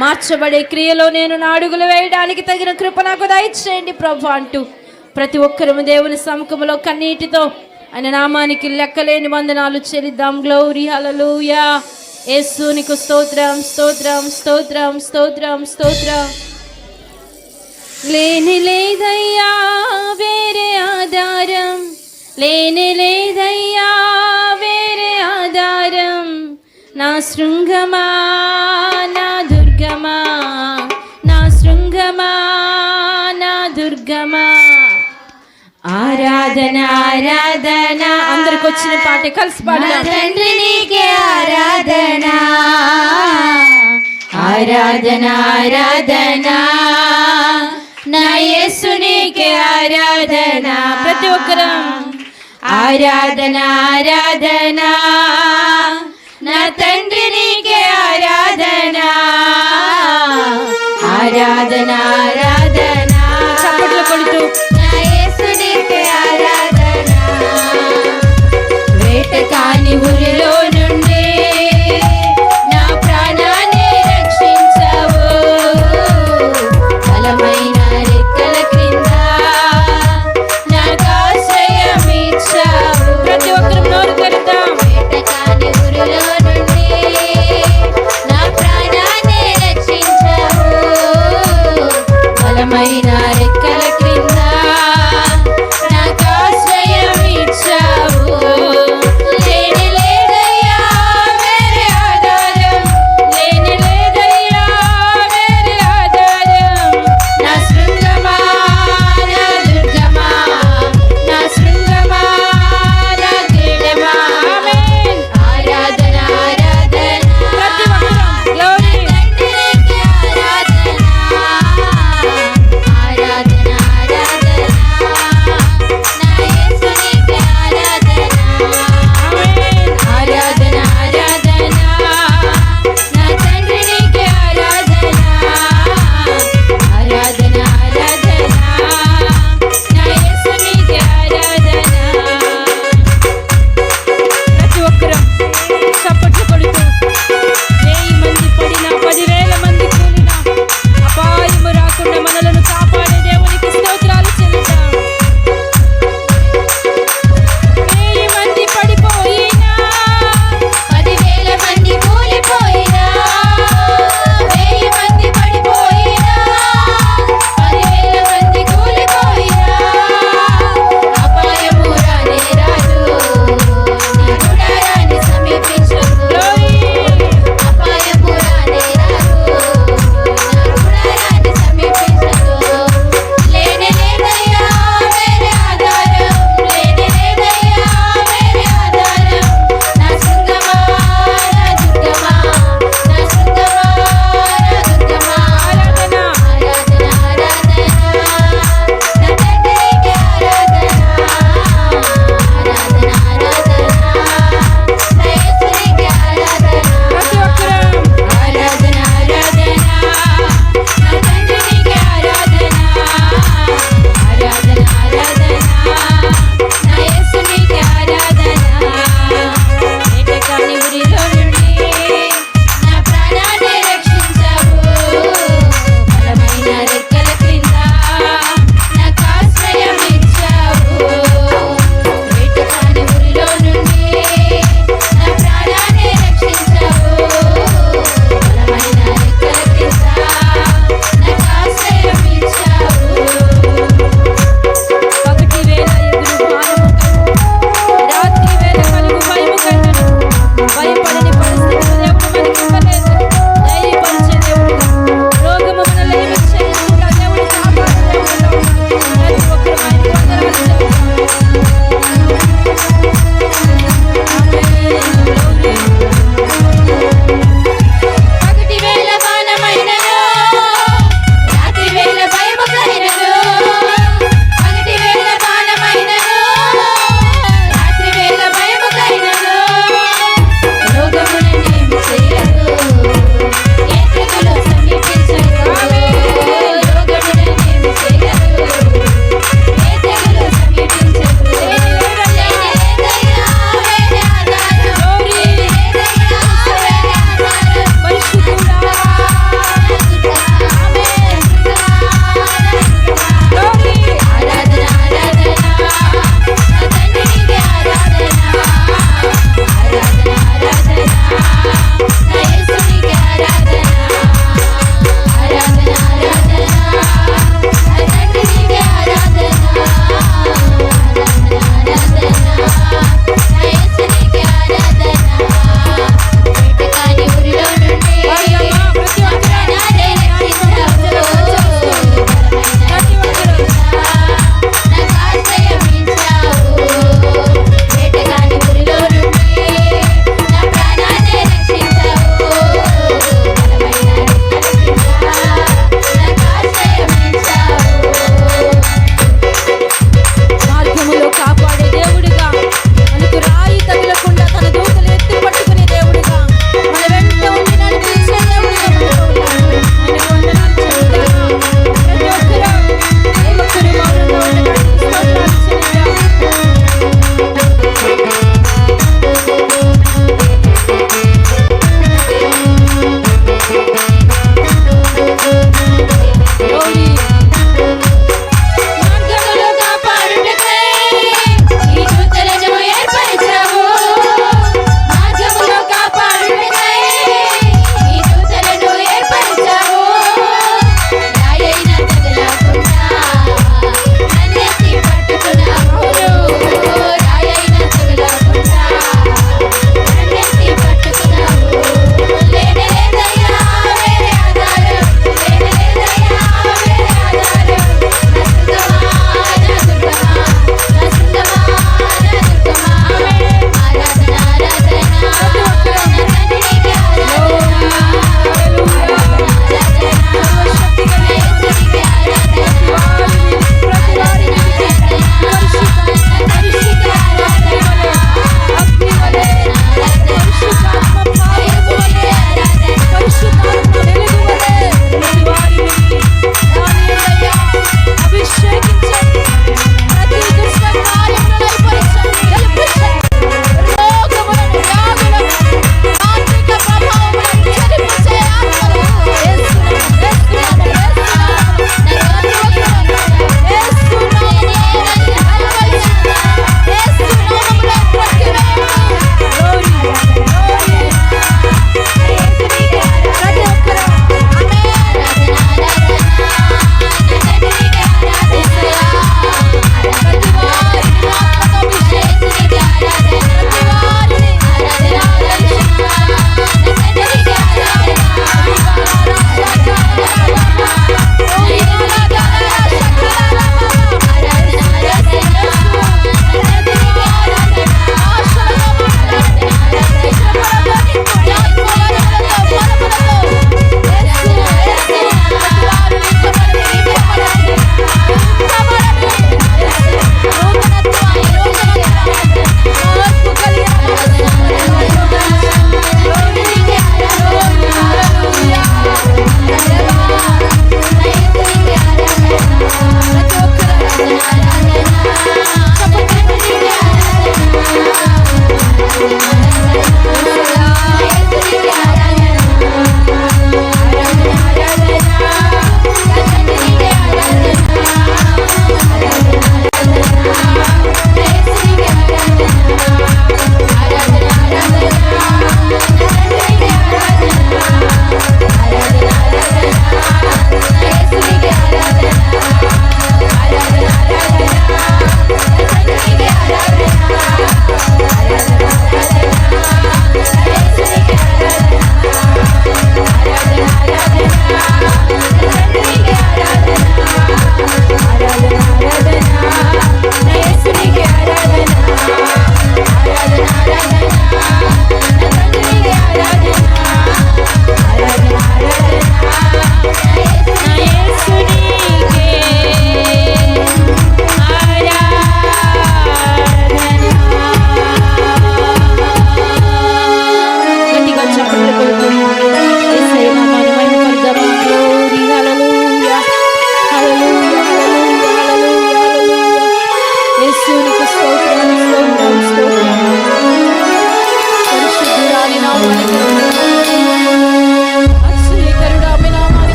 మార్చబడే క్రియలో నేను నా అడుగులు వేయడానికి తగిన కృప నాకు దయచేయండి ప్రభు అంటూ ప్రతి ఒక్కరము దేవుని సముఖంలో కన్నీటితో ఆయన నామానికి లెక్కలేని వందనాలు చెల్లిద్దాం. గ్లోరీ హల్లెలూయా. యేసు నీకు స్తోత్రం స్తోత్రం స్తోత్రం స్తోత్రం స్తోత్రం. లేని లేదయ్యా వేరే ఆధారం, లేని లేదయ్యా వేరే ఆధారం. నా శృంగమా నా దుర్గమా, నా శృంగమా నా దుర్గమా. ఆరాధన ఆరాధన అందరికి వచ్చిన పాట కలిసి పాడదాం. తండ్రి నీకే ఆరాధన, ఆరాధన ఆరాధన, నా యేసు నీకే ఆరాధన. ప్రతి ఒక్కరు ఆరాధన ఆరాధన, నా తండ్రి నీకే ఆరాధన, ఆరాధన ఆరాధన. చప్పట్లు కొడుతూ నా యేసు నీకే ఆరాధన. వేటకాని ఊరిలో నుండి నా ప్రాణాన్ని రక్షించావు, బలమైన రెక్కల క్రింద నాకు ఆశ్రయం ఇచ్చావు. ప్రతి ఒక్కరు నోరు తెరుద్దాం. వేటకాని ఊరిలో నుండి నా ప్రాణాన్ని రక్షించావు,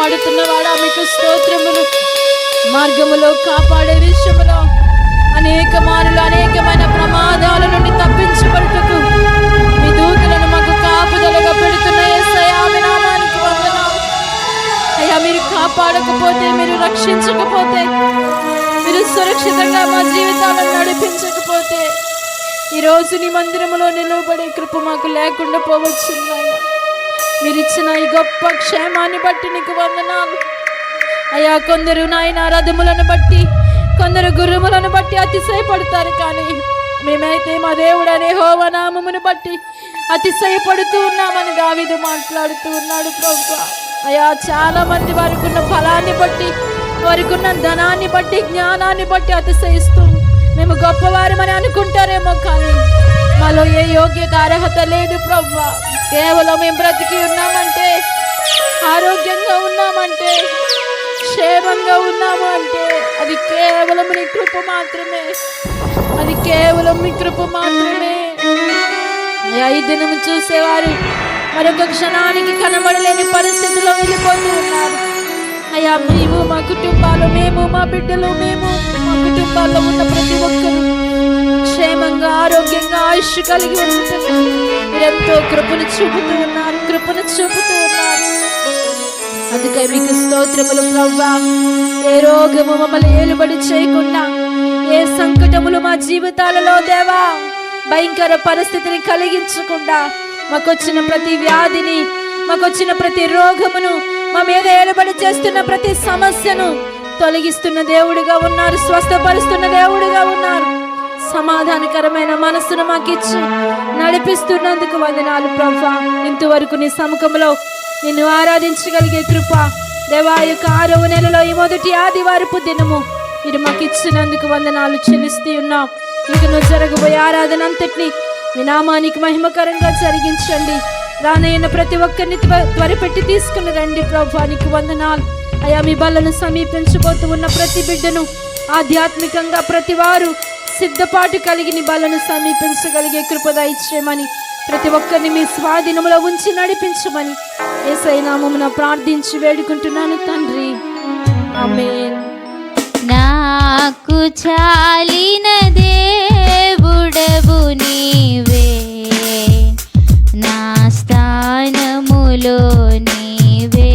కాపాడుతున్నవాడా మీకు స్తోత్రములు. మార్గములో కాపాడే విషయములో అనేక మారులు అనేకమైన ప్రమాదాల నుండి తప్పించబడుటకు మీ దూతలను మాకు కాపుదలుగా పెడుతున్న యేసయ్యా మీ నామానికి వందనాలు. అయ్యా మీరు కాపాడకపోతే, మీరు రక్షించకపోతే, మీరు సురక్షితంగా మా జీవితాలను నడిపించకపోతే ఈరోజు నీ మందిరములో నిలవబడే కృప మాకు లేకుండా పోవచ్చు. మీరు ఇచ్చిన ఈ గొప్ప క్షేమాన్ని బట్టి నీకు వందనాలు. అయ్యా కొందరు నాయన రథములను బట్టి, కొందరు గుర్రములను బట్టి అతిశయపడతారు, కానీ మేమైతే మా దేవుడనే యెహోవా నామమును బట్టి అతిశయపడుతూ ఉన్నామని దావీదు మాట్లాడుతూ ఉన్నాడు ప్రభువా. అయ్యా చాలా మంది వారికి ఉన్న ఫలాన్ని బట్టి, వారికి ఉన్న ధనాన్ని బట్టి, జ్ఞానాన్ని బట్టి అతిశయిస్తూ మేము గొప్పవారమని అనుకుంటారేమో, కానీ మాలో ఏ యోగ్యత అర్హత లేదు ప్రభువా. కేవలం మేము బ్రతికి ఉన్నామంటే, ఆరోగ్యంగా ఉన్నామంటే, క్షేమంగా ఉన్నాము అంటే అది కేవలం నీ కృప మాత్రమే, అది కేవలం మీ కృప మాత్రమే. ఈ దినము చూసేవారు మరొక క్షణానికి కనబడలేని పరిస్థితిలో వెళ్ళిపోతూ ఉన్నారు. అయ్యా మేము మా కుటుంబాలు, మేము మా బిడ్డలు, మేము మా కుటుంబాల్లో ఉన్న ప్రతి ఒక్కరు క్షేమంగా ఆరోగ్యంగా ఆయుష్ కలిగి ఉంటున్నారు. మీరెంతో కృపను చూపుతూ ఉన్నారు, కృపను చూపుతూ ఉన్నారు. అందుకే మీకు స్తోత్రములు ప్రభువా. ఏ రోగము మమ్మల్ని ఏలుబడి చేయకుండా, ఏ సంకటములు మా జీవితాలలో దేవా భయంకర పరిస్థితిని కలిగించకుండా, మాకొచ్చిన ప్రతి వ్యాధిని, మాకొచ్చిన ప్రతి రోగమును, మా మీద ఏలుబడి చేస్తున్న ప్రతి సమస్యను తొలగిస్తున్న దేవుడిగా ఉన్నారు, స్వస్థపరుస్తున్న దేవుడిగా ఉన్నారు. సమాధానకరమైన మనస్సును మాకిచ్చి నడిపిస్తున్నందుకు వందనాలు ప్రభువా. ఇంతవరకు నీ సముఖంలో నిన్ను ఆరాధించగలిగే కృప దేవా, యొక్క 6వ నెలలో ఈ మొదటి ఆదివారపు దినము మీరు మాకు ఇచ్చినందుకు వందనాలు చెల్లిస్తూ ఉన్నాం. ఇక నువ్వు జరగబోయే ఆరాధన అంతటిని మీ నామానికి మహిమకరంగా జరిగించండి. రానయ్యన ప్రతి ఒక్కరిని త్వరపెట్టి తీసుకుని రండి ప్రభువా, నీకు వందనాలు. అయా మీ బలను సమీపించబోతూ ఉన్న ప్రతి బిడ్డను ఆధ్యాత్మికంగా ప్రతి వారు సిద్ధపాటు కలిగి నీ బలను సమీపించగలిగే కృపద ఇచ్చేయమని, ప్రతి ఒక్కరిని మీ స్వాధీనములో ఉంచి నడిపించమని యేసయ్య నామమున ప్రార్థించి వేడుకుంటున్నాను తండ్రి, ఆమేన్. నాకు చాలిన దేవుడవు నీవే, నా స్థానములో నీవే.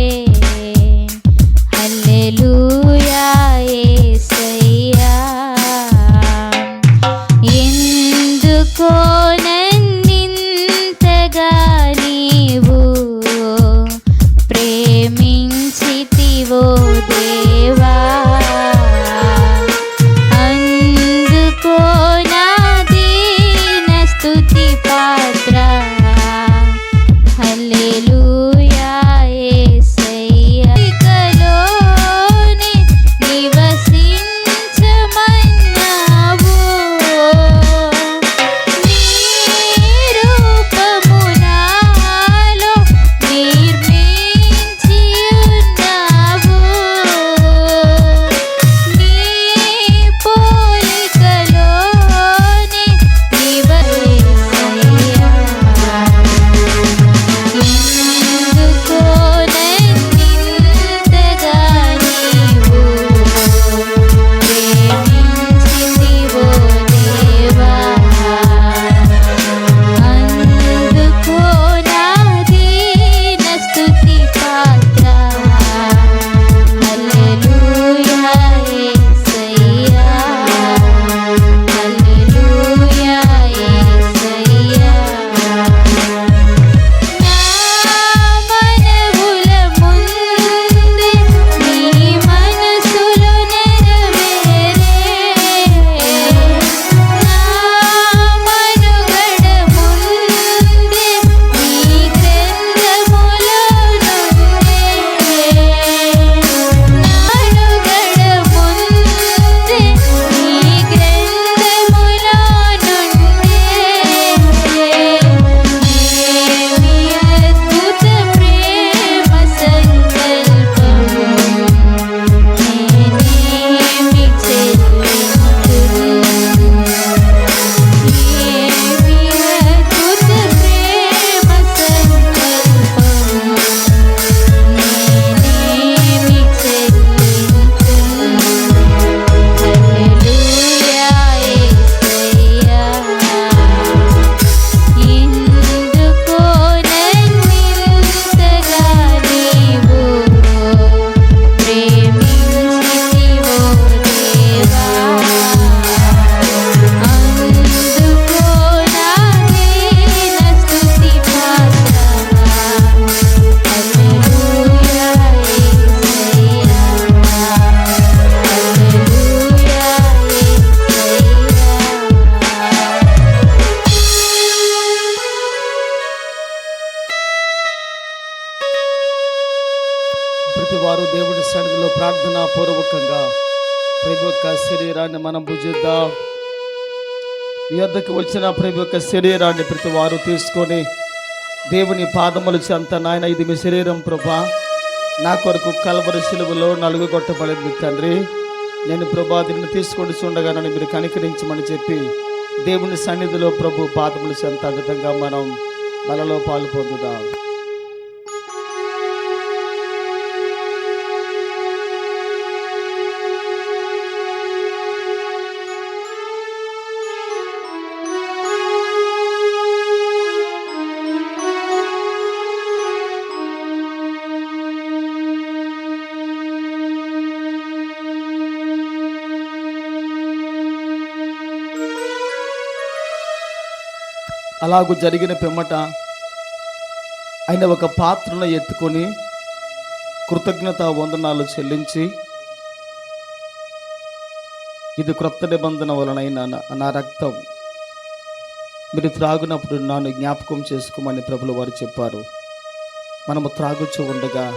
హల్లెలూయా యేసయ్యా. ఎందుకో నన్నింతగా నీవు ప్రేమించితివో దేవా, అందుకో నా దీన స్తుతి శరీరాన్ని మనం భుజిద్దాం. ఈ వద్దకు వచ్చిన ప్రభు యొక్క శరీరాన్ని ప్రతి వారు తీసుకొని దేవుని పాదములు చెంత, నాయన ఇది మీ శరీరం ప్రభా, నా కొరకు కల్వరి శిలువలో నలుగుగొట్టబడింది తండ్రి, నేను ప్రభా దీన్ని తీసుకొని చూడగా నన్ను మీరు కనికరించమని చెప్పి దేవుని సన్నిధిలో ప్రభు పాదములు చెంత విధంగా మనం బలలో పాలు పొందుదాం. అలాగూ జరిగిన పిమ్మట ఆయన ఒక పాత్రను ఎత్తుకొని కృతజ్ఞత వందనాలు చెల్లించి, ఇది క్రొత్త నిబంధన వలనైన నా రక్తం, మీరు త్రాగునప్పుడు నన్ను జ్ఞాపకం చేసుకోమని ప్రభులు వారు చెప్పారు. మనము త్రాగుచూ ఉండగా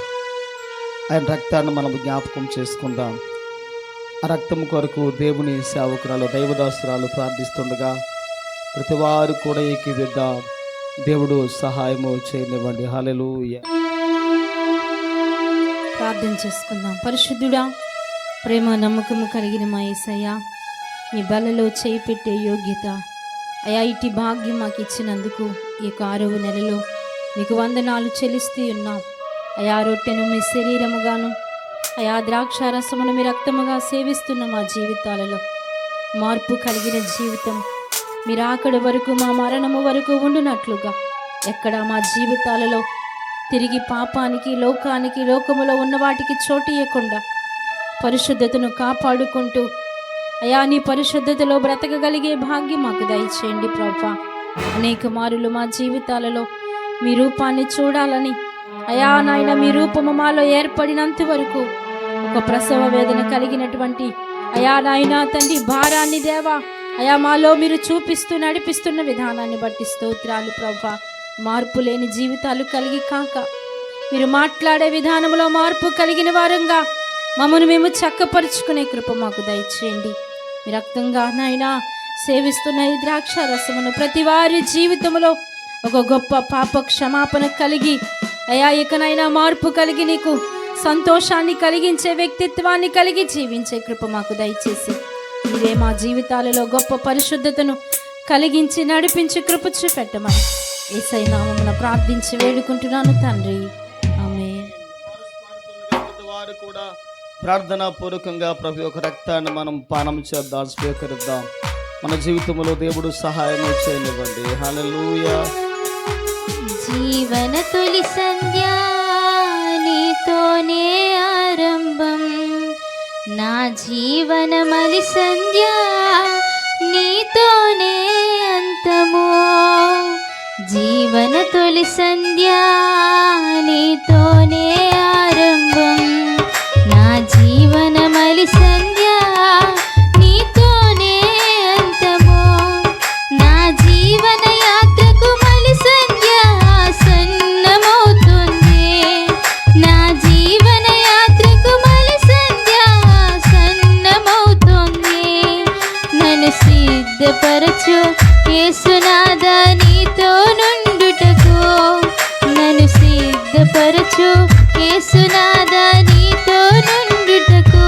ఆయన రక్తాన్ని మనము జ్ఞాపకం చేసుకుందాం. ఆ రక్తం కొరకు దేవుని సేవకురాలు దైవదాసురాలు ప్రార్థిస్తుండగా ప్రతి వారు కూడా ఏకీవిద్దాం. దేవుడు సహాయము చేయనివ్వండి. హల్లెలూయా. ప్రార్థన చేసుకుందాం. పరిశుద్ధుడా, ప్రేమ నమ్మకము కలిగిన మా యేసయ్య, నీ బలలో చేయి పెట్టే యోగ్యత అయా ఇటు భాగ్యం మాకు ఇచ్చినందుకు ఈ 6వ నెలలో నీకు వందనాలు చెల్లిస్తూ ఉన్నాం. అయా రొట్టెను మీ శరీరముగాను, అయా ద్రాక్షారసమును మీ రక్తముగా సేవిస్తున్న మా జీవితాలలో మార్పు కలిగిన జీవితం మీరు అక్కడి వరకు, మా మరణము వరకు ఉండునట్లుగా ఎక్కడ మా జీవితాలలో తిరిగి పాపానికి, లోకానికి, లోకములో ఉన్న వాటికి చోటు ఇవ్వకుండా పరిశుద్ధతను కాపాడుకుంటూ అయా నీ పరిశుద్ధతలో బ్రతకగలిగే భాగ్యం మాకు దయచేయండి ప్రభువా. అనేక మారులు మా జీవితాలలో మీ రూపాన్ని చూడాలని అయా నాయన మీ రూపము మాలో ఏర్పడినంత వరకు ఒక ప్రసవ వేదన కలిగినటువంటి అయా నాయన తండ్రి భారాన్ని దేవా అయా మాలో మీరు చూపిస్తూ నడిపిస్తున్న విధానాన్ని బట్టి స్తోత్రాలు ప్రభువా. మార్పు లేని జీవితాలు కలిగి కాక మీరు మాట్లాడే విధానంలో మార్పు కలిగిన వారంగా మమ్మను మేము చక్కపరుచుకునే కృప మాకు దయచేయండి. మీ రక్తంగా నాయనా సేవిస్తున్న ఈ ద్రాక్ష రసమును ప్రతి వారి జీవితంలో ఒక గొప్ప పాప క్షమాపణ కలిగి అయా ఇకనైనా మార్పు కలిగి నీకు సంతోషాన్ని కలిగించే వ్యక్తిత్వాన్ని కలిగి జీవించే కృప మాకు దయచేసి మీరే మా జీవితాలలో గొప్ప పరిశుద్ధతను కలిగించి నడిపించి కృప చూపెట్టమని యేసయ్య నామమున ప్రార్థించి వేడుకుంటున్నాను తండ్రి, ఆమేన్. వారు కూడా ప్రార్థనా పూర్వకంగా ప్రభు యొక్క రక్తాన్ని మనం పానం చేద్దాం, స్వీకరిద్దాం. మన జీవితంలో దేవుడు సహాయం చేయనివ్వండి. హల్లెలూయా. జీవన తొలి సంధ్య నీతోనే ఆరంభం, నా జీవన మలి సంధ్య నీతోనే అంతము. జీవన తొలి సంధ్య నీతోనే ఆరంభం, నా జీవన మలి సంధ్య నీతోనే అంతము. నా జీవన యాత్రకు మలి సంధ్య సన్నమవుతుంది, నా జీవన యాత్రకు మలి సంధ్య సన్నమవుతుంది. నన్ను సిద్ధపరచు యేసునాథా నీతో నుండుటకు, నన్ను సిద్ధపరచు యేసునాథా నీతో నుండుటకు.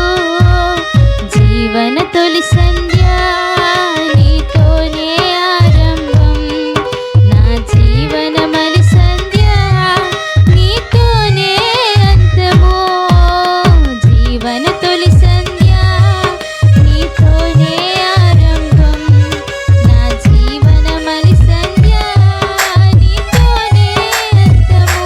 జీవన తొలి సంధ్య నీతోనే ఆరంభం, నా జీవన మలి సంధ్య నీతోనే అంతము. జీవన తొలి సంధ్య నీతోనే ఆరంభం, నా జీవన మలి సంధ్య నీతోనే అంతము.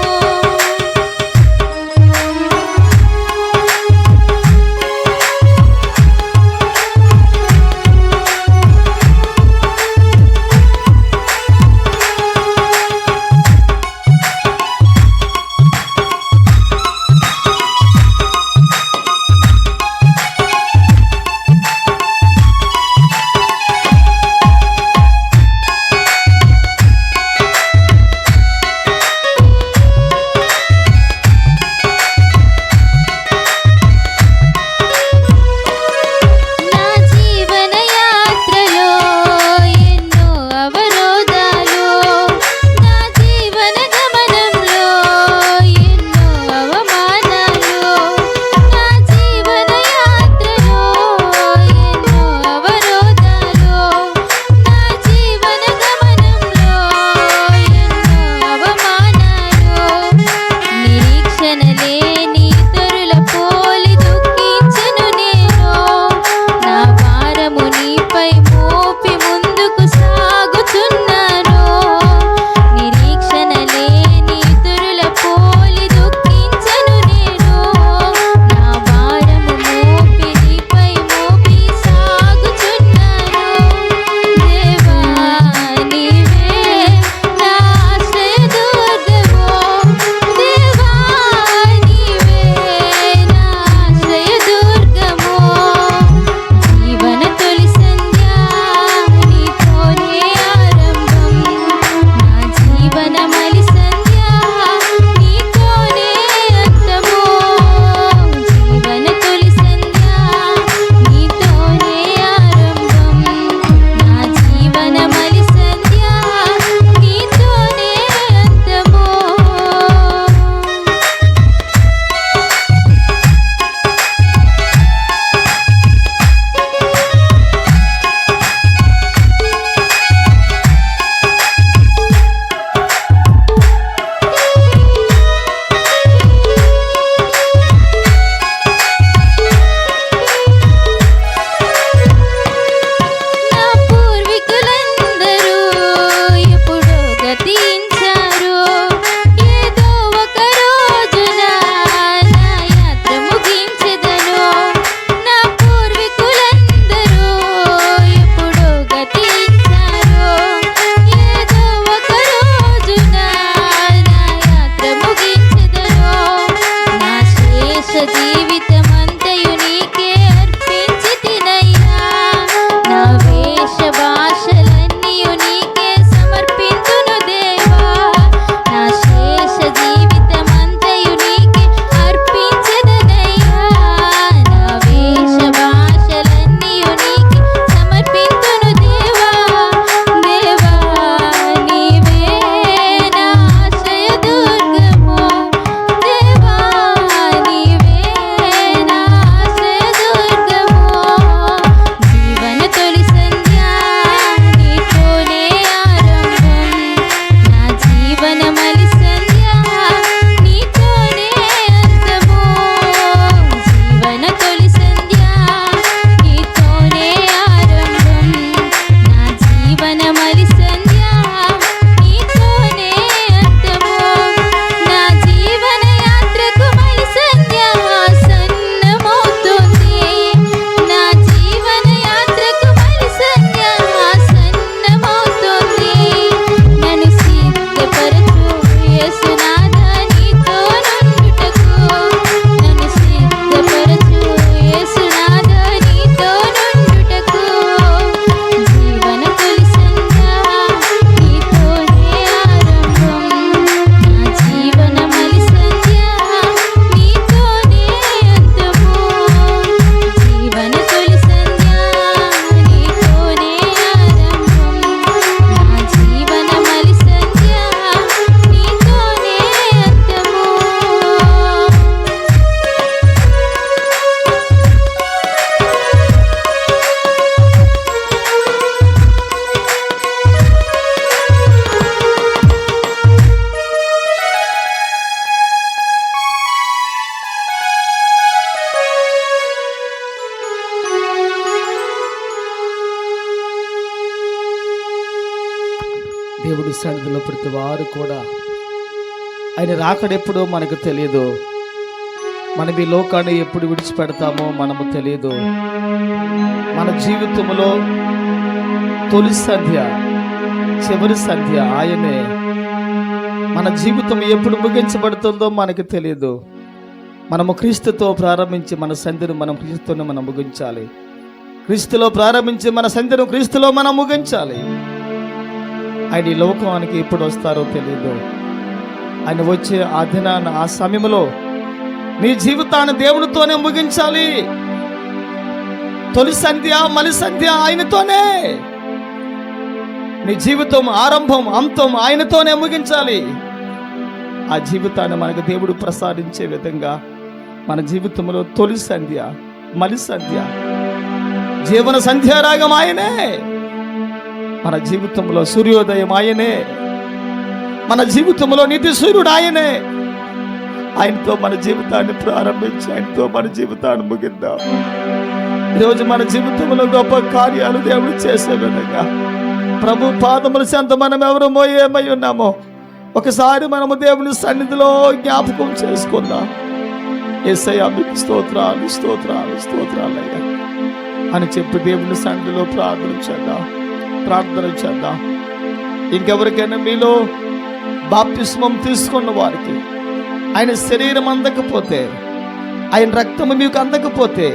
దేవుడి సన్నిధిలో ప్రతి వారు కూడా ఆయన రాకడెప్పుడో మనకు తెలియదు. మనం ఈ లోకాన్ని ఎప్పుడు విడిచిపెడతామో మనము తెలియదు. మన జీవితంలో తొలి సంధ్య, చివరి సంధ్య ఆయనే. మన జీవితం ఎప్పుడు ముగించబడుతుందో మనకు తెలియదు. మనము క్రీస్తుతో ప్రారంభించి మన సంధ్యను మనం క్రీస్తుని మనం ముగించాలి. క్రీస్తులో ప్రారంభించి మన సంధ్యను క్రీస్తులో మనం ముగించాలి. ఆయన ఈ లోకానికి ఎప్పుడు వస్తారో తెలియదు. ఆయన వచ్చే ఆ దినాన, ఆ సమయంలో నీ జీవితాన్ని దేవునితోనే ముగించాలి. తొలి సంధ్య, మలి సంధ్య ఆయనతోనే. నీ జీవితం ఆరంభం అంతం ఆయనతోనే ముగించాలి. ఆ జీవితాన్ని మనకు దేవుడు ప్రసాదించే విధంగా మన జీవితంలో తొలి సంధ్య, మలి సంధ్య, జీవన సంధ్యారాగం ఆయనే. మన జీవితంలో సూర్యోదయం ఆయనే. మన జీవితంలో నిత్య సూర్యుడు ఆయనే. ఆయనతో మన జీవితాన్ని ప్రారంభించి ఆయనతో మన జీవితాన్ని ముగిద్దాం. ఈరోజు మన జీవితంలో గొప్ప కార్యాలు దేవుడు చేసే విధంగా ప్రభు పాదముల చెంత మనం ఎవరమో ఏమై ఉన్నామో ఒకసారి మనము దేవుని సన్నిధిలో జ్ఞాపకం చేసుకుందాం. యేసయ్యా మీకు స్తోత్రాలు, స్తోత్రాలు, స్తోత్రాలయ్యా అని చెప్పి దేవుని సన్నిధిలో ప్రార్థన చేద్దాం. ఇంకెవరికైనా మీలో బాప్తిస్మం తీసుకున్న వారికి ఆయన శరీరం అందకపోతే, ఆయన రక్తము మీకు అందకపోతే,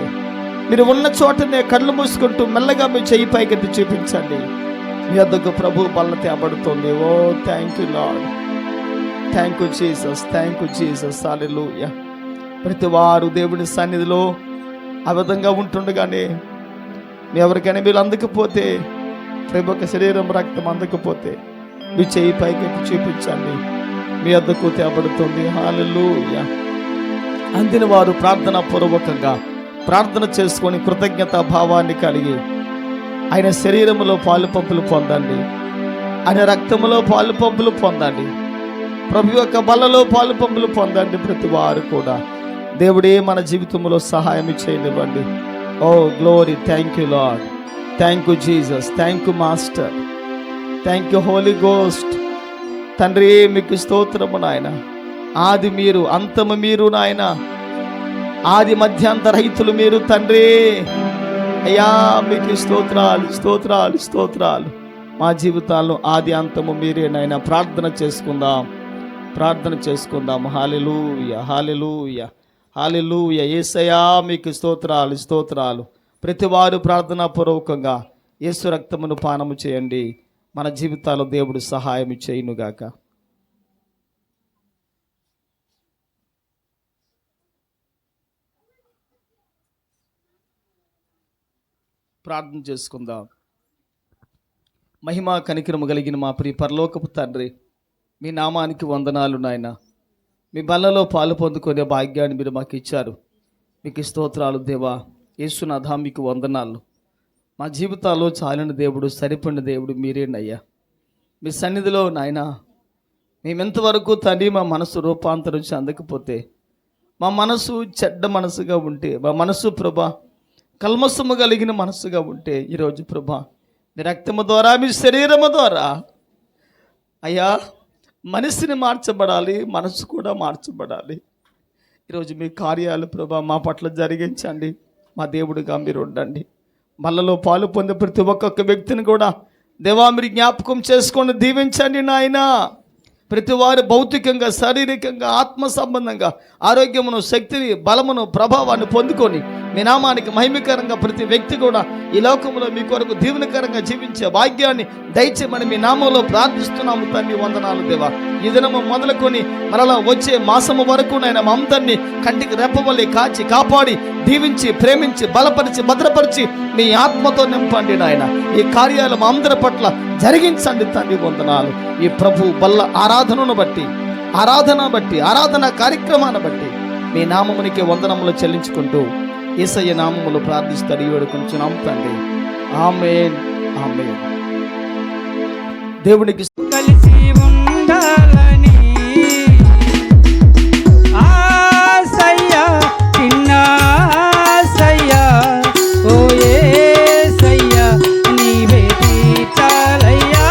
మీరు ఉన్న చోటనే కళ్ళు మూసుకుంటూ మెల్లగా మీ చెయ్యి పైకెత్తి చూపించండి. మీ వద్దకు ప్రభు బల్ల తేబడుతుంది. Oh thank you Lord, thank you Jesus, thank you Jesus, hallelujah. ప్రతి వారు దేవుని సన్నిధిలో ఆ విధంగా ఉంటుండగానే మీ ఎవరికైనా మీరు అందకపోతే, ప్రభు యొక్క శరీరం రక్తం అందకపోతే మీ చెయ్యి పైకెత్తి చూపించండి. మీ వద్దకు తేబడుతుంది. హల్లెలూయా. అందిన వారు ప్రార్థనా పూర్వకంగా ప్రార్థన చేసుకొని కృతజ్ఞతా భావాన్ని కలిగి ఆయన శరీరములో పాలు పంపులు పొందండి. ఆయన రక్తములో పాలు పంపులు పొందండి. ప్రభు యొక్క బలలో పాలు పంపులు పొందండి. ప్రతి వారు కూడా దేవుడే మన జీవితంలో సహాయం చేయనివ్వండి. Oh glory, thank you Lord, thank you Jesus, thank you master, thank you holy ghost. తండ్రి మీకు స్తోత్రము నాయన. ఆది మీరు, అంతము మీరు నాయన. ఆది మధ్యాంతరహితులు మీరు తండ్రి. అయ్యా మీకు స్తోత్రాలు, స్తోత్రాలు, స్తోత్రాలు. మా జీవితాల్లో ఆది అంతము మీరే నాయన. ప్రార్థన చేసుకుందాం. హల్లెలూయా, హల్లెలూయా, హల్లెలూయా. యేసయ్యా మీకు స్తోత్రాలు, స్తోత్రాలు. ప్రతి వారు ప్రార్థనా పూర్వకంగా యేసు రక్తమును పానము చేయండి. మన జీవితాల్లో దేవుడు సహాయం చేయునుగాక. ప్రార్థన చేసుకుందాం. మహిమ కనికరము కలిగిన మా ప్రియ పరలోకపు తండ్రి, మీ నామానికి వందనాలు నాయన. మీ బల్లలో పాలు పొందుకునే భాగ్యాన్ని మీరు మాకు ఇచ్చారు. మీకు స్తోత్రాలు దేవా. యేసునాథ మీకు వందనాలు. మా జీవితాల్లో చాలిన దేవుడు, సరిపడిన దేవుడు మీరేనయ్యా. మీ సన్నిధిలో నాయన మేమెంతవరకు తండ్రి మా మనసు రూపాంతరం చెందకపోతే, మా మనసు చెడ్డ మనసుగా ఉంటే, మా మనసు ప్రభా కల్మసము కలిగిన మనసుగా ఉంటే, ఈరోజు ప్రభా మీ రక్తము ద్వారా, మీ శరీరము ద్వారా అయ్యా మనిషిని మార్చబడాలి, మనసు కూడా మార్చబడాలి. ఈరోజు మీ కార్యాలు ప్రభా మా పట్ల జరిగించండి. మా దేవుడిగా మీరు ఉండండి. మళ్ళలో పాలు పొందే ప్రతి ఒక్కొక్క వ్యక్తిని కూడా దేవా మీరు జ్ఞాపకం చేసుకొని దీవించండి నాయన. ప్రతి వారు భౌతికంగా, శారీరకంగా, ఆత్మ సంబంధంగా ఆరోగ్యమును, శక్తిని, బలమును, ప్రభావాన్ని పొందుకొని మీ నామానికి మహిమకరంగా ప్రతి వ్యక్తి కూడా ఈ లోకంలో మీ కొరకు దీవెనకరంగా జీవించే భాగ్యాన్ని దయచేయమని మీ నామంలో ప్రార్థిస్తున్నాము తండ్రి. వందనాలు దేవా. ఈ దినము మొదలుకొని మరలా వచ్చే మాసము వరకు నాయన మా అందరినీ కంటికి రెప్పవల్లి కాచి కాపాడి దీవించి ప్రేమించి బలపరిచి భద్రపరిచి మీ ఆత్మతో నింపండి నాయన. ఈ కార్యాలు మా అందరి పట్ల జరిగించండి తండ్రి. వందనాలు. ఈ ప్రభు బల్ల ఆరాధనను బట్టి, ఆరాధన కార్యక్రమాన్ని బట్టి మీ నామమునికి వందనములు చెల్లించుకుంటూ యేసయ్య నామములో ప్రార్థిస్తాడు వేడుకొంచున్నాం తండ్రి. ఆమేన్, ఆమేన్. దేవునికి కలిసి ఉండాలని ఆసయ్యా, చిన్న ఆసయ్యా, ఓ యేసయ్యా నీవే తీర్చాలయ్యా.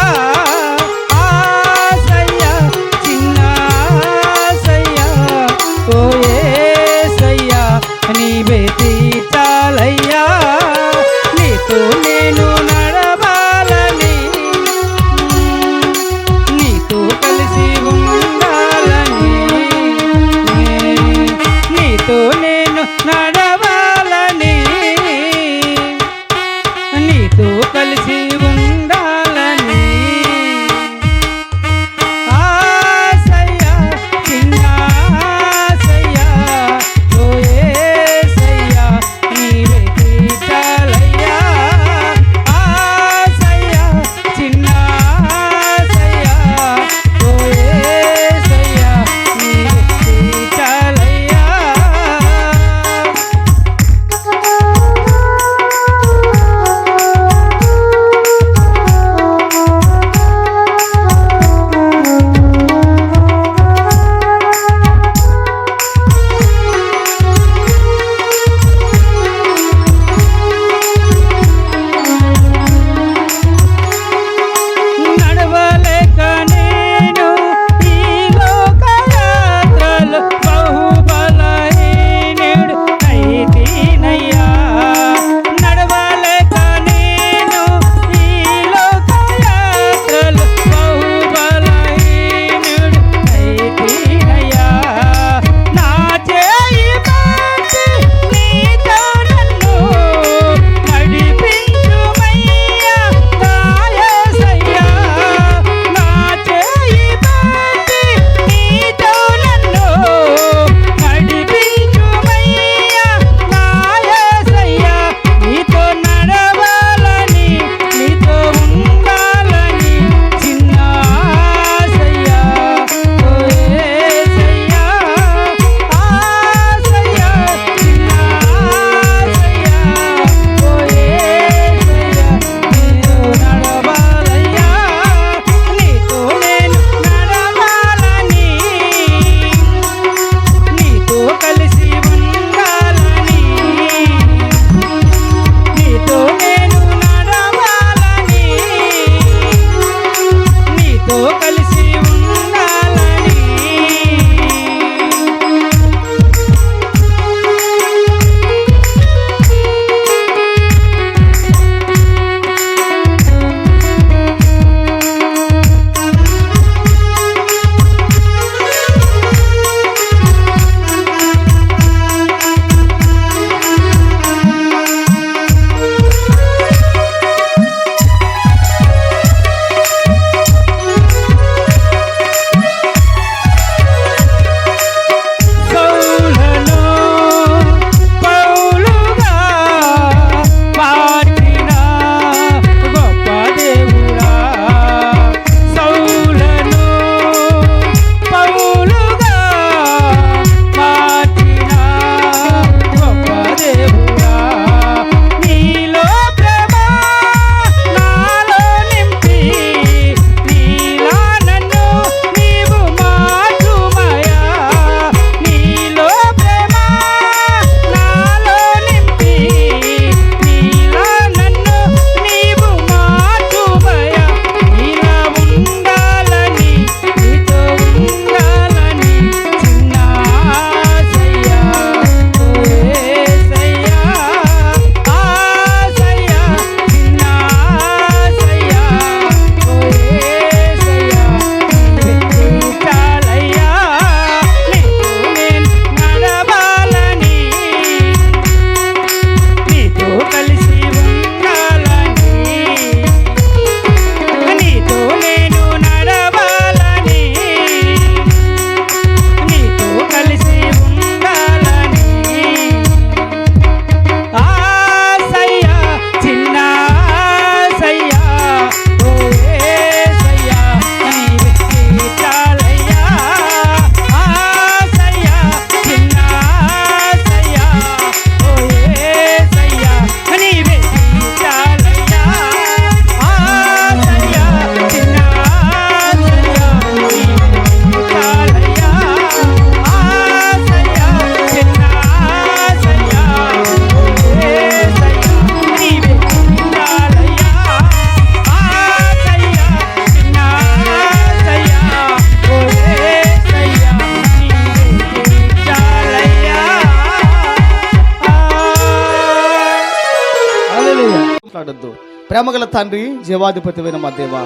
మాట్లాడొద్దు. ప్రేమగల తండ్రి, జీవాధిపతివైన మా దేవా,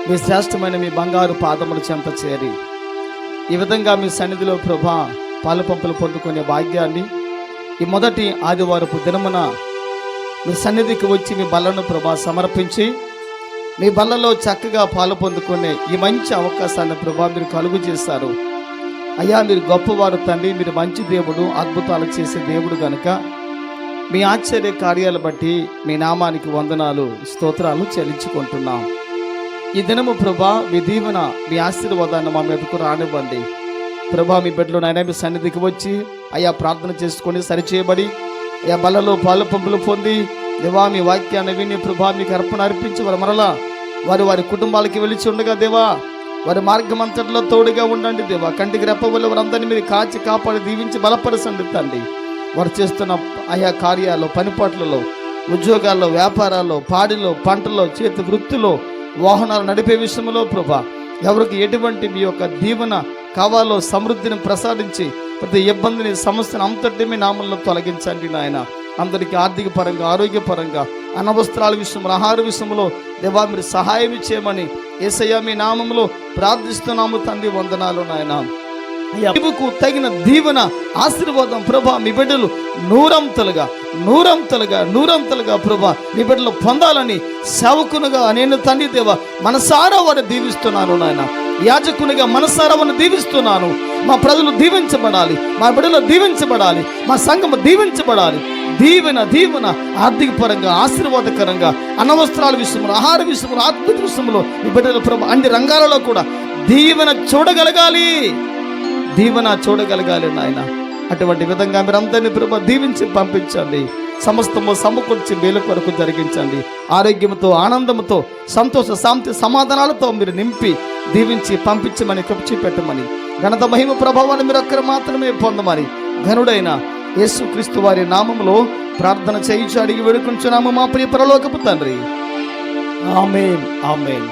మీ శ్రేష్టమైన మీ బంగారు పాదముల చెంత చేరి ఈ విధంగా మీ సన్నిధిలో ప్రభా పాలు పంపులు పొందుకునే భాగ్యాన్ని ఈ మొదటి ఆదివారపు దినమున మీ సన్నిధికి వచ్చి మీ బల్లను ప్రభా సమర్పించి మీ బల్లలో చక్కగా పాలు పొందుకునే ఈ మంచి అవకాశాన్ని ప్రభా మీరు కలుగు చేశారు. అయ్యా, మీరు గొప్పవారు తండ్రి, మీరు మంచి దేవుడు, అద్భుతాలు చేసే దేవుడు కనుక మీ ఆశ్చర్య కార్యాలు బట్టి మీ నామానికి వందనాలు, స్తోత్రాలు చెల్లించుకుంటున్నాం. ఈ దినము ప్రభా మీ దీవెన, మీ ఆశీర్వాదాన్ని మా మీదకు రానివ్వండి. ప్రభా మీ బిడ్డలు నాయన మీ సన్నిధికి వచ్చి అయ్యా ప్రార్థన చేసుకొని సరిచేయబడి అయ్యా బల్లలో పాలు పంపులు పొంది దేవా మీ వాక్యాన్ని విని ప్రభా మీకు అర్పణ అర్పించి వారు మరలా వారి కుటుంబాలకి వెలిచి ఉండగా దేవా వారి మార్గం అంతట్లో తోడుగా ఉండండి దేవా. కంటికి రెప్పవల్ల వారందరినీ మీరు కాచి కాపాడి దీవించి బలపరచండి తండ్రి. వారు చేస్తున్న ఆయా కార్యాలు, పనిపాట్లలో, ఉద్యోగాల్లో, వ్యాపారాల్లో, పాడిలో, పంటలో, చేతి వృత్తిలో, వాహనాలు నడిపే విషయంలో ప్రభా ఎవరికి ఎటువంటి మీ యొక్క దీవెన కావాలో సమృద్ధిని ప్రసాదించి ప్రతి ఇబ్బందిని, సమస్యను అంతటి మీ నామంలో తొలగించండి నాయన. అందరికీ ఆర్థిక పరంగా, ఆరోగ్యపరంగా, అనవస్త్రాల విషయంలో, ఆహార విషయంలో దేవా మీరు సహాయం చేయమని యేసయ్య మీ నామంలో ప్రార్థిస్తున్నాము తండ్రి. వందనాలు నాయన. నీవుకు తగిన దీవెన, ఆశీర్వాదం ప్రభా మీ బిడ్డలు నూరంతలుగా ప్రభా మీ బిడ్డలు పొందాలని సేవకునిగా నేను తండ్రి దేవా మనసారా వారిని దీవిస్తున్నాను నాయన. యాజకునిగా మనసారా వారిని దీవిస్తున్నాను. మా ప్రజలు దీవించబడాలి, మా బిడ్డలు దీవించబడాలి, మా సంఘము దీవించబడాలి. దీవెన ఆర్థిక పరంగా, ఆశీర్వాదకరంగా, అనవస్త్రాల విషయంలో, ఆహార విషయంలో, ఆత్మీయ విషయంలో మీ బిడ్డల ప్రభు అన్ని రంగాలలో కూడా దీవెన చూడగలగాలి నాయన. అటువంటి విధంగా మీరు అందరినీ ప్రభు దీవించి పంపించండి. సమస్తము సమకూర్చి మేలు కొరకు జరిగించండి. ఆరోగ్యంతో, ఆనందంతో, సంతోష, శాంతి, సమాధానాలతో మీరు నింపి దీవించి పంపించమని కృప చూపెట్టమని, ఘనత, మహిమ, ప్రభావాన్ని మీరు ఒక్కరు మాత్రమే పొందమని ఘనుడైన యేసుక్రీస్తు వారి నామములో ప్రార్థన చేయించి అడిగి వేడుకుంటున్నాము మా ప్రియ పరలోకపు తండ్రి. ఆమేన్, ఆమేన్.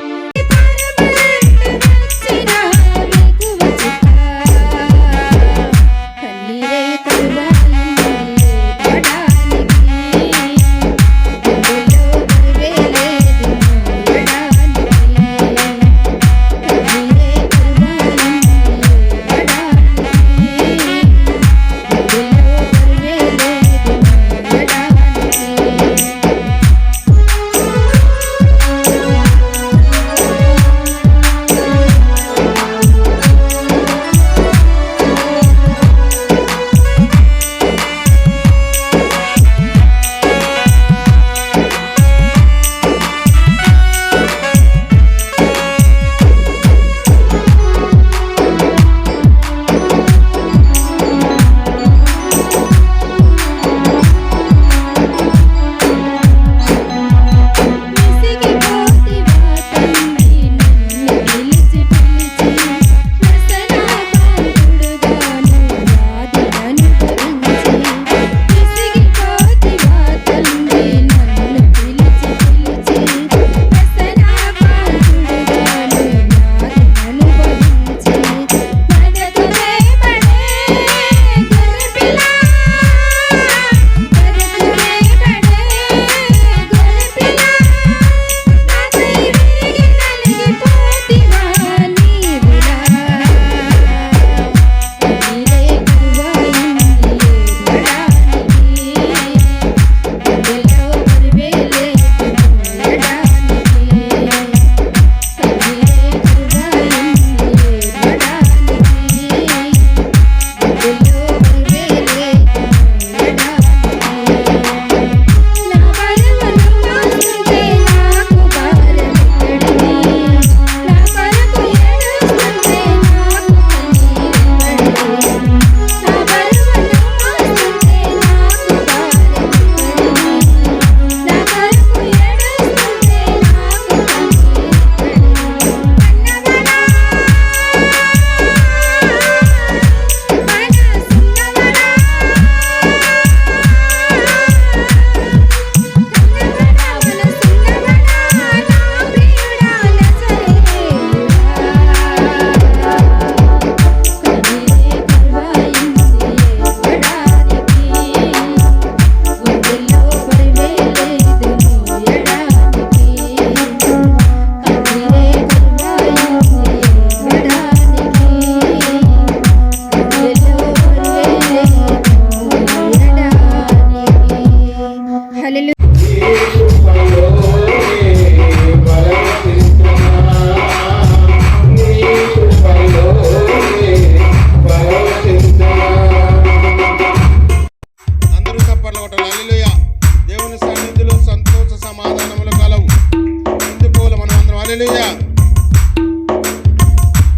హల్లెలూయా.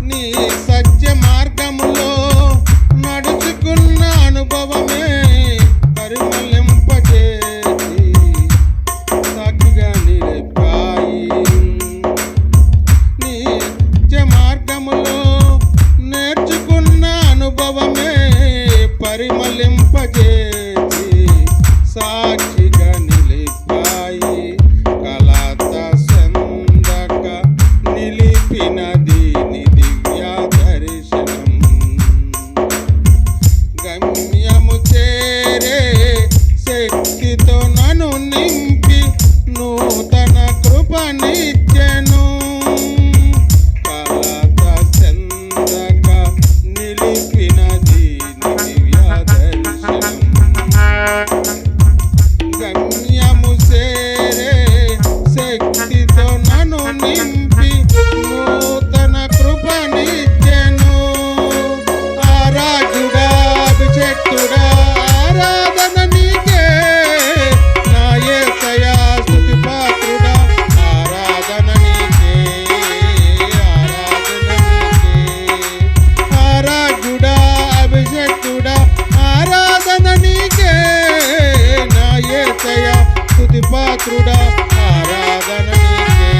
నీ సత్య మార్గములో నడుచుకున్న అనుభవమే పరిమళింపచేసి సాక్షిగా నిలిపాయి. నీ సత్య మార్గములో నేర్చుకున్న అనుభవమే పరిమళింపచేసి సాక్షిగా నిలిపాయి. కలత సందక నిలిపినది నీ దివ్య దర్శనం. గమ్యము చేరే శక్తితో నన్ను నింపి నూతన కృపనిచ్చెను. కలత సందక నిలిపినది నీ దివ్య దర్శనం. గమ్యము చేరే శక్తితో నన్ను నింపి నూతన కృపనిచ్చెను. ఆరాధుడా అభిషేక్తుడా ఆరాధన నీకే నా యేసయ్యా స్తుతి పాత్రుడా ఆరాధన నీకే ఆరాధన నీకే. ఆరాధుడా అభిషేక్తుడా ఆరాధన నీకే నా యేసయ్యా స్తుతి పాత్రుడా ఆరాధన నీకే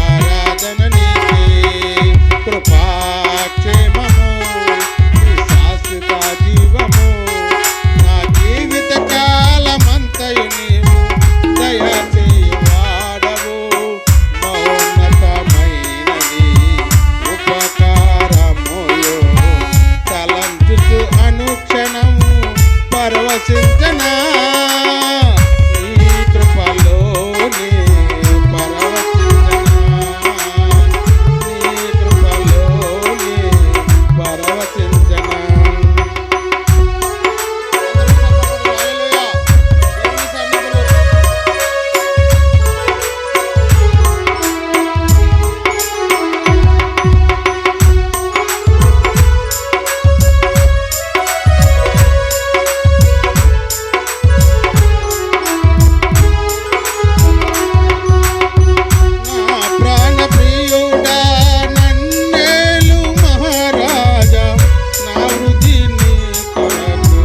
ఆరాధన నీకే. కృపాక్షేమము నీ శాశ్వత జీవము నా జీవిత కాలమంతయు నీవు దయచేయువాడవు. మౌన్నతమైనది ఉపకారములు తలంచుచు అనుక్షణము పరవశించనా. నీ కృపలోనే పరవశించనా. నీ కృపలోనే పరవశించనా. హల్లెలూయా. దేవుని సన్నిధిలో నా ప్రాణ ప్రియుడా నన్నేలు మహారాజా నా వృద్ధి నీ కొరకు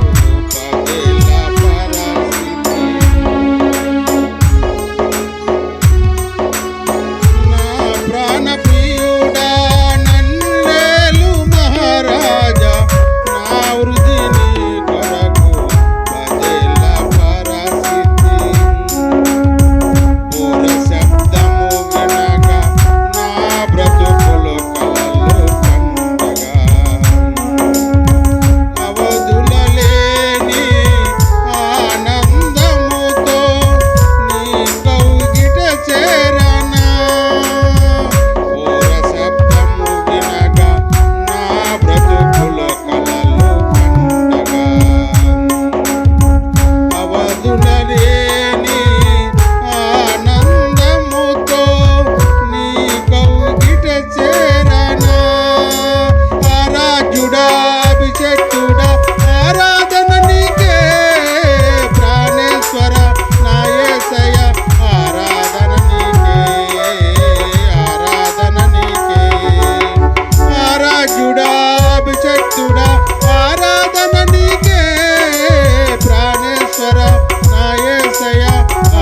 పదేళ్ళ పరాసితి. నా ప్రాణ ప్రియుడా నన్నేలు మహారాజా నా వృద్ధి నీ కొరకు పదేళ్ళ పరాసితి. పూర శబ్దము వినక నా బ్రతుకులు కలలు కండగా అవధులలేని ఆనందముతో నీ కౌగిట చేరనా. పూర శబ్దము వినక నా బ్రతుకులు కలలు కండగా అవధులలేని ఆనందముతో నీ కౌగిట చేరనా. ఆరాధ్యుడా అభిషేక్తుడా ఆరాధన నీకే ప్రాణేశ్వర నా యేసయ్యా ఆరాధన నీకే ఆరాధన నీకే. ఆరాధ్యుడా అభిషేక్తుడా ఆరాధన నీకే ప్రాణేశ్వర నా యేసయ్యా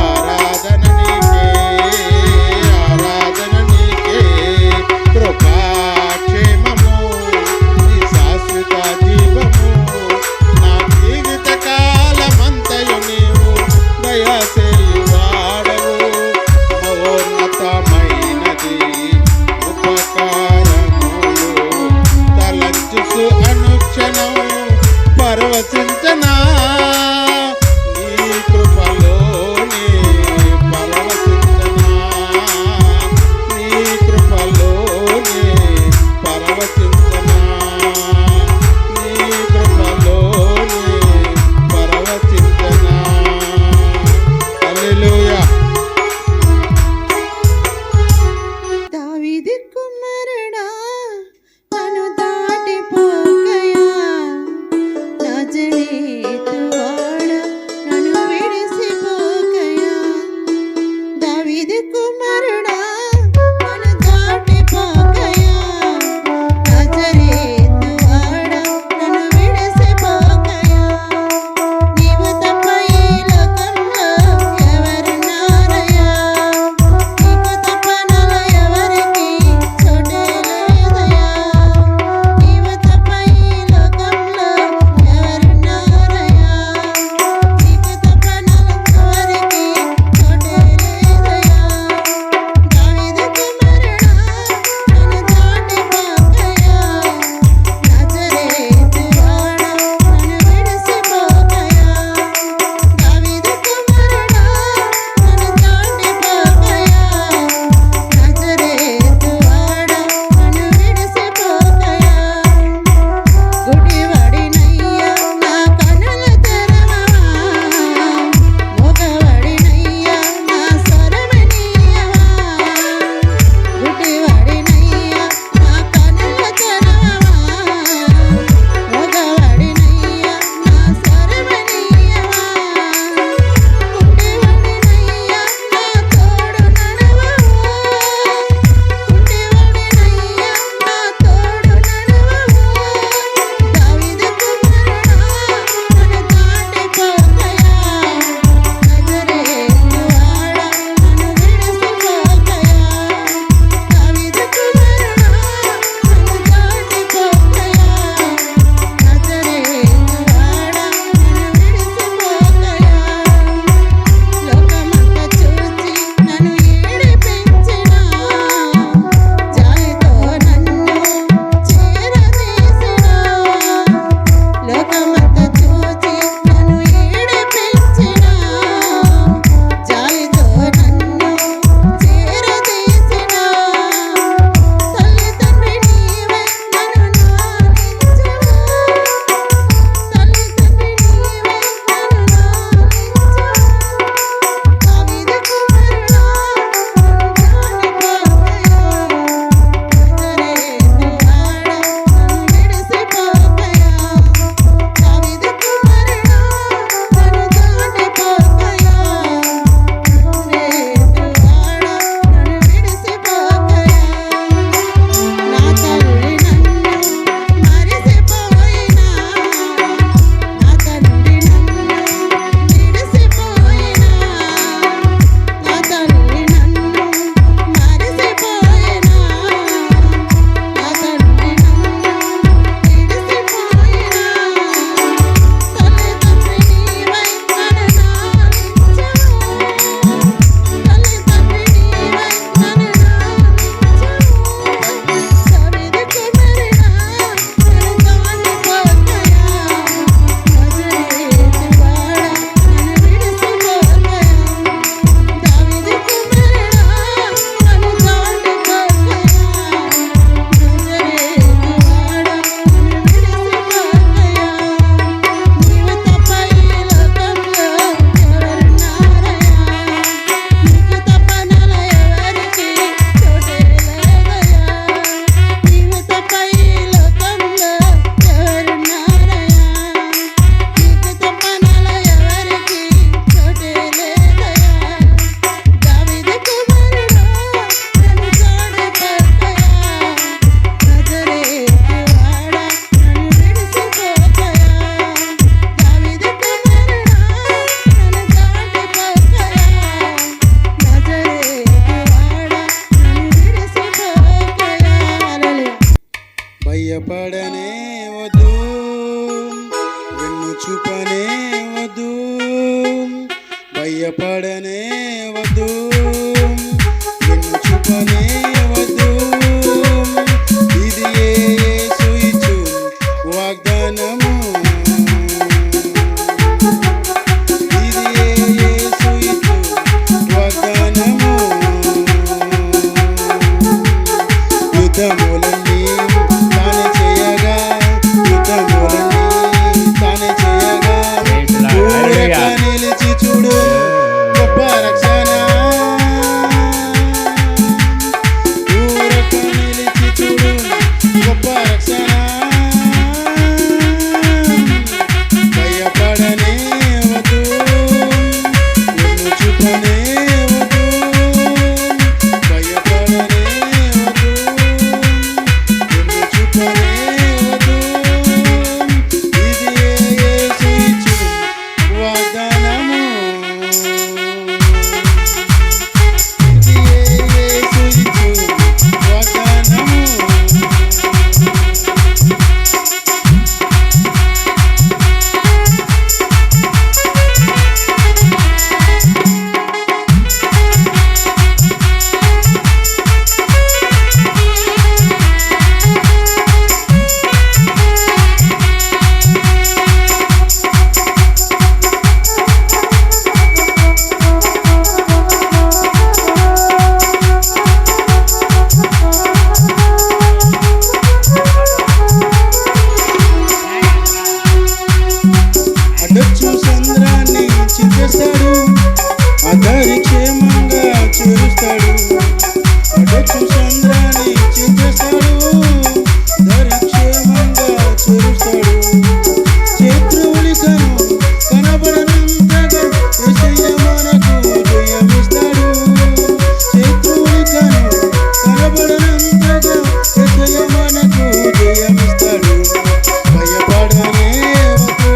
ఆరాధన నీకే ఆరాధన నీకే. కృపాక్షేమము నీ శాశ్వత జీవము నా జీవిత కాలమంతయు నీవు దయచేయువాడవు. మహోన్నతమైనది ఉపకారములు తలంచుసు అనుక్షణం పరవశించనా. నీ కృపలోనే పరవశించనా. నీ కృపలోనే పరవశించనా. నీ కృపలోనే పరవశించనా. హల్లెలూయా. దావీదు కుమారుడా నన్ను దాటిపోకయా నజరేతువాడా నన్ను విడిసిపోకయా. దావీదు కుమారుడా భయపడనే వద్దు, వెన్ను చూపనే వద్దు, భయపడనే వద్దు, వెన్ను చూపనే వద్దు. ఇది యేసు ఇచ్చు వాగ్దానము, ఇది యేసు ఇచ్చు వాగ్దానము. యుద్ధములన్నీ తానే చేయగా, యుద్ధములన్నీ తానే చేయగా, ఊరక నిలిచి చూడు గొప్ప రక్షణ, ఊరక నిలిచి చూడు గొప్ప రక్షణ. భయపడనే వద్దు, వెన్ను చూపనే వద్దు, భయపడనే వద్దు, వెన్ను చూపనే వద్దు. ఇది యేసు ఇచ్చు వాగ్దానము, ఇది యేసు ఇచ్చు వాగ్దానము. అడ్డొచ్చు సంద్రాన్ని చింపేస్తాడు, అదారి క్షేమంగా చేరుస్తాడు. అడ్డొచ్చు సంద్రాన్ని చింపేస్తాడు, దారి క్షేమంగా చేరుస్తాడు. శత్రువులికను కనబడనంతగా యేసయ్య మనకు జయమిస్తాడు. శత్రువులికను కనబడనంతగా యేసయ్య మనకు జయమిస్తాడు. భయపడనే వద్దు,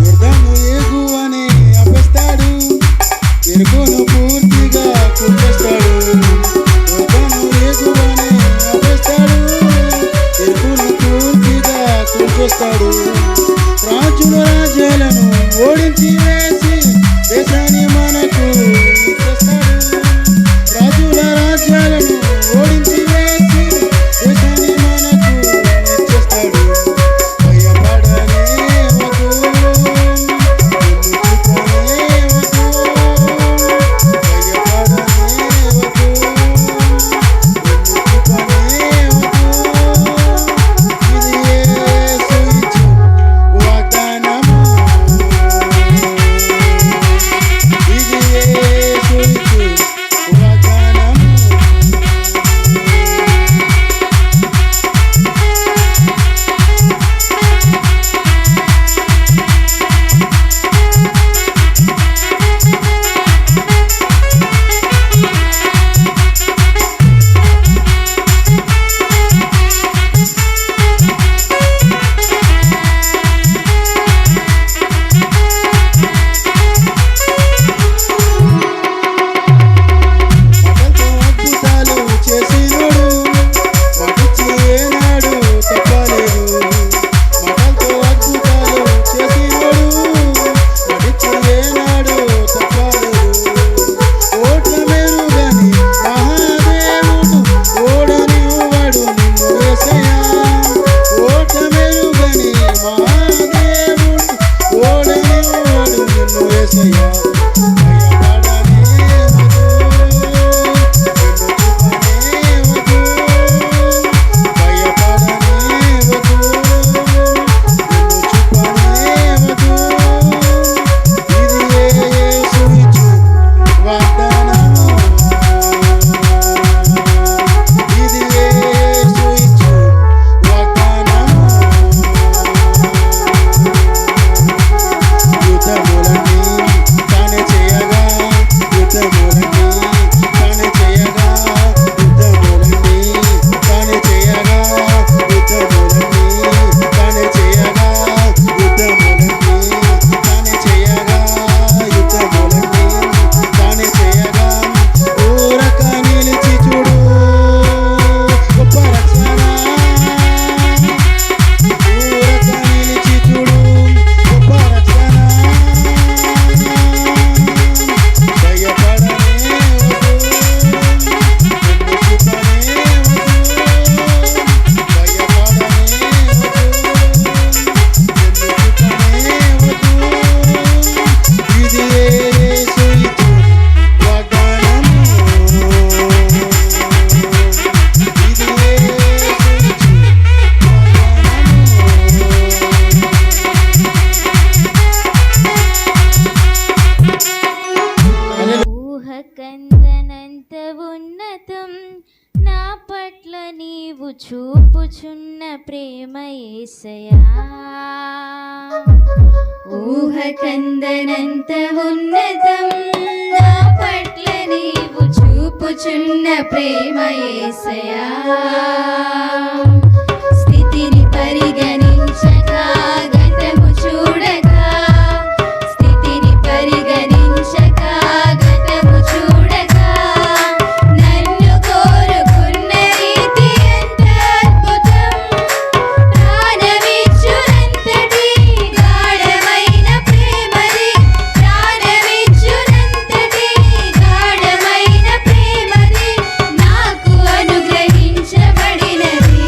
యుద్ధము ఎగువనే అప్పేస్తాడు, ఎరుకును పూర్తిగా కుప్పేస్తాడు. యుద్ధము ఎగువనే అప్పేస్తాడు, ఎరుకును పూర్తిగా కుప్పేస్తాడు. రాజుల రాజ్యాలను ఓడించి వేసి దేశాన్ని మనకు ఇచ్చేస్తాడు. రాజుల రాజ్యాలను ఓడించి వేసి దేశాన్ని మనకు ఇచ్చేస్తాడు. భయపడనే వద్దు, వెన్ను చూపనే వద్దు, భయపడనే వద్దు, వెన్ను చూపనే వద్దు. ఇది యేసు ఇచ్చు వాగ్దానము, ఇది యేసు ఇచ్చు వాగ్దానము. మాటలతో అద్భుతాలు చేసినోడు, మాటిచ్చి ఏనాడు తప్పలేదు. మాటలతో అద్భుతాలు చేసినోడు, మాటిచ్చి ఏనాడు తప్పలేదు. ఓట్ల మెరుగని మహాదేవుడు, ఓడనివ్వడు నిన్ను యేసయ్య. ఓట్ల మెరుగని మహాదేవుడు, ఓడనివ్వడు నిన్ను యేసయ్య. భయపడనే వద్దు, వెన్ను చూపనే వద్దు, పట్ల నీవు చూపుచున్న ప్రేమ యేసయ్యా ఊహకందనంత ఉన్నతం నా పట్ల నీవు చూపుచున్న ప్రేమ యేసయ్యా స్థితిని పరిగణించక గతము చూడక స్థితిని పరిగణించక గతము చూడక నన్ను కోరుకున్న రీతి ఎంత అద్భుతం ప్రాణమిచ్చునంతటి గాఢమైన ప్రేమది ప్రాణమిచ్చునంతటి గాఢమైన ప్రేమది నాకు అనుగ్రహించబడినది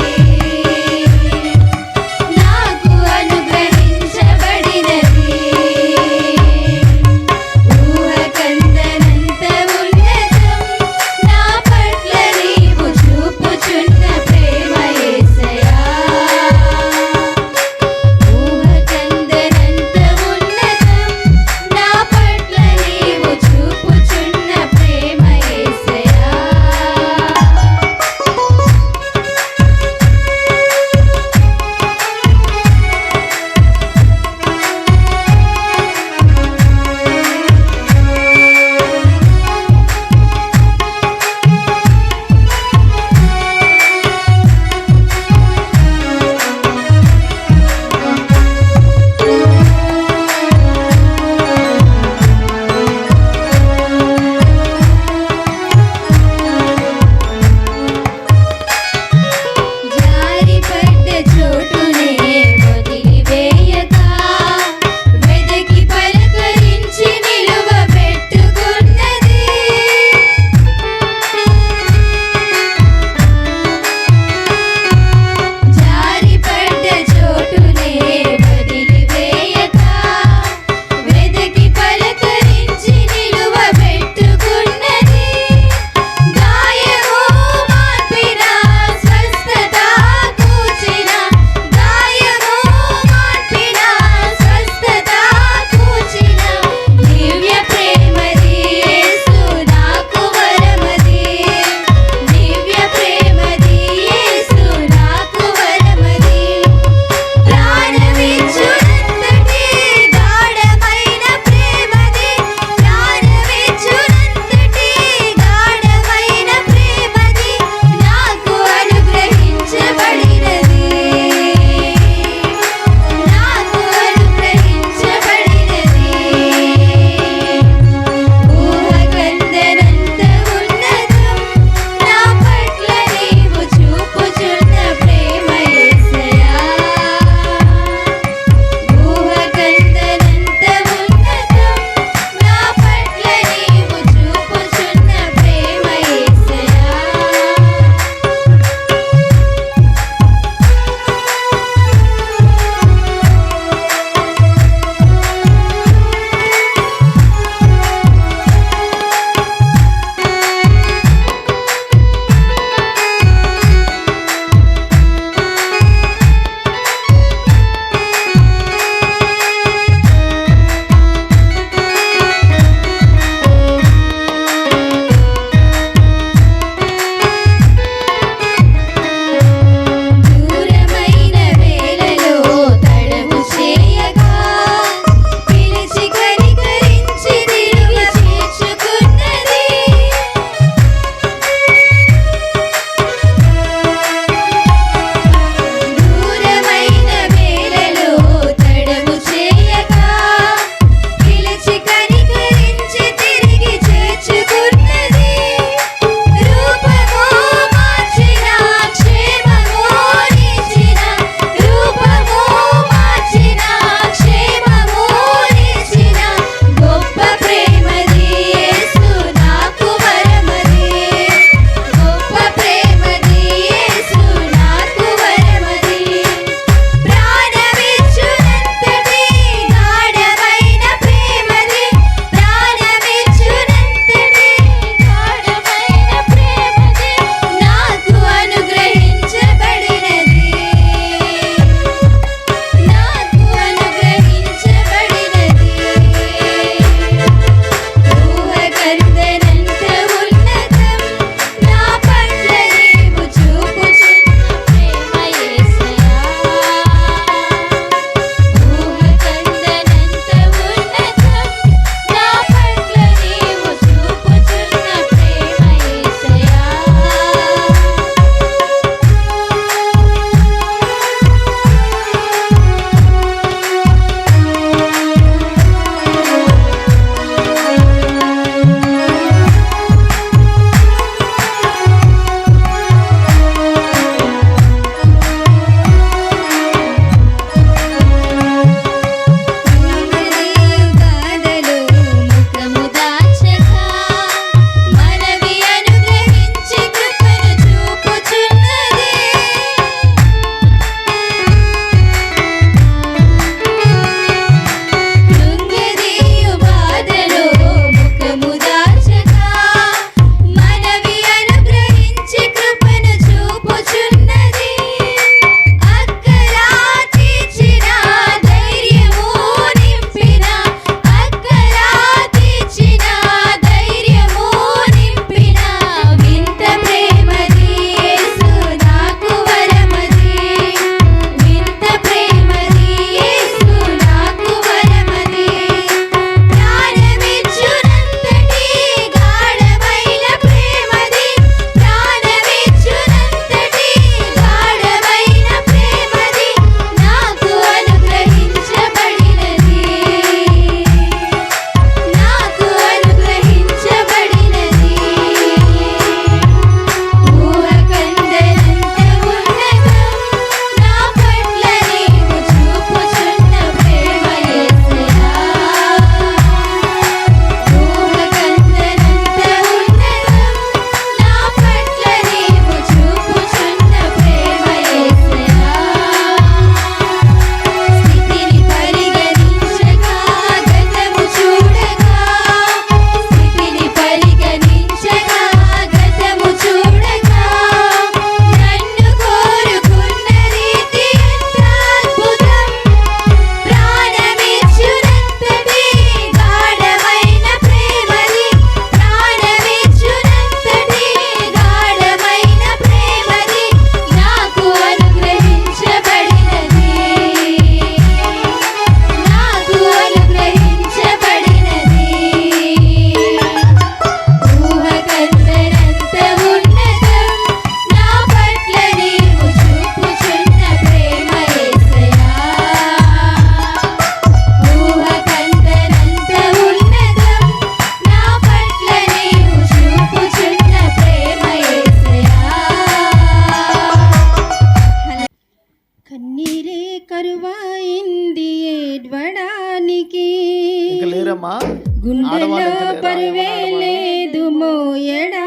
ఆడవాళ్ళకి పరువే లేదు మోయడా